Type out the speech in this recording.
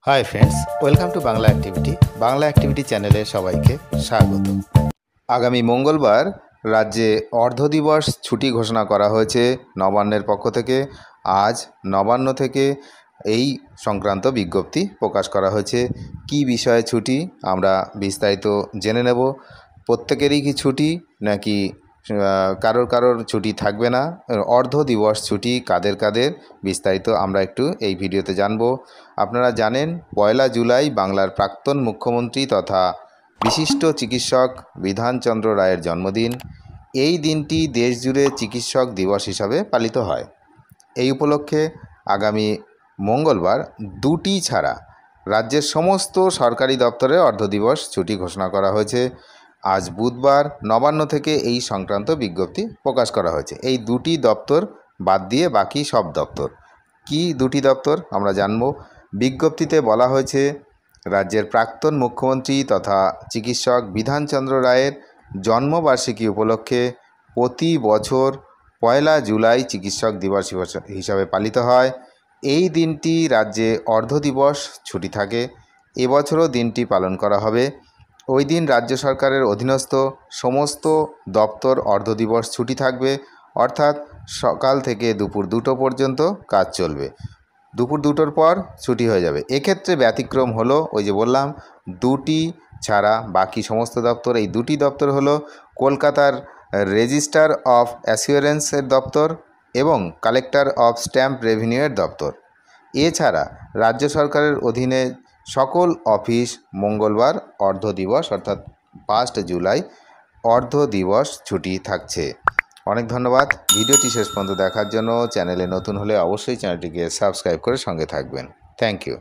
Hi friends, welcome to Bangla activity চ্যানেলে সবাইকে স্বাগত। আগামী মঙ্গলবার রাজ্যে অর্ধ দিবস ছুটি ঘোষণা করা হয়েছে নবান্নের পক্ষ থেকে। আজ নবান্ন থেকে এই সংক্রান্ত বিজ্ঞপ্তি প্রকাশ করা হয়েছে। কি বিষয়ে ছুটি আমরা বিস্তারিত জেনে নেব। প্রত্যেকেরই কি ছুটি নাকি কারোর ছুটি থাকবে না, অর্ধ দিবস ছুটি কাদের কাদের বিস্তারিত আমরা একটু এই ভিডিওতে জানব। আপনারা জানেন 1 জুলাই বাংলার প্রাক্তন মুখ্যমন্ত্রী তথা বিশিষ্ট চিকিৎসক বিধানচন্দ্র রায়ের জন্মদিন। এই দিনটি দেশজুড়ে চিকিৎসক দিবস হিসাবে পালিত হয়। এই উপলক্ষে আগামী মঙ্গলবার দুটি ছাড়া রাজ্যের সমস্ত সরকারি দপ্তরে অর্ধদিবস ছুটি ঘোষণা করা হয়েছে। আজ বুধবার নবান্ন থেকে এই সংক্রান্ত বিজ্ঞপ্তি প্রকাশ করা হয়েছে। এই দুটি দপ্তর বাদ দিয়ে বাকি সব দপ্তর। কি দুটি দপ্তর আমরা জানব। বিজ্ঞপ্তিতে বলা হয়েছে, রাজ্যের প্রাক্তন মুখ্যমন্ত্রী তথা চিকিৎসক বিধানচন্দ্র রায়ের জন্মবার্ষিকী উপলক্ষে প্রতি বছর 1 জুলাই চিকিৎসক দিবস হিসাবে পালিত হয়। এই দিনটি রাজ্যে অর্ধ দিবস ছুটি থাকে। এবছরও দিনটি পালন করা হবে। ওই দিন রাজ্য সরকারের অধীনস্থ সমস্ত দপ্তর অর্ধ দিবস ছুটি থাকবে, অর্থাৎ সকাল থেকে দুপুর 2টো পর্যন্ত কাজ চলবে। দুপুর 2টোর পর ছুটি হয়ে যাবে। এক্ষেত্রে ব্যতিক্রম হলো, ওই যে বললাম, দুটি ছাড়া বাকি সমস্ত দপ্তর। এই দুটি দপ্তর হলো কলকাতার রেজিস্ট্রার অফ অ্যাসিওরেন্সের দপ্তর এবং কালেক্টর অফ স্ট্যাম্প রেভিনিউয়ের দপ্তর। এছাড়া রাজ্য সরকারের অধীনে সকল অফিস মঙ্গলবার অর্ধ দিবস অর্থাৎ 1 জুলাই অর্ধ দিবস ছুটি থাকছে। অনেক ধন্যবাদ ভিডিওটি শেষ পর্যন্ত দেখার জন্য। চ্যানেলে নতুন হলে অবশ্যই চ্যানেলটিকে সাবস্ক্রাইব করে সঙ্গে থাকবেন। Thank you.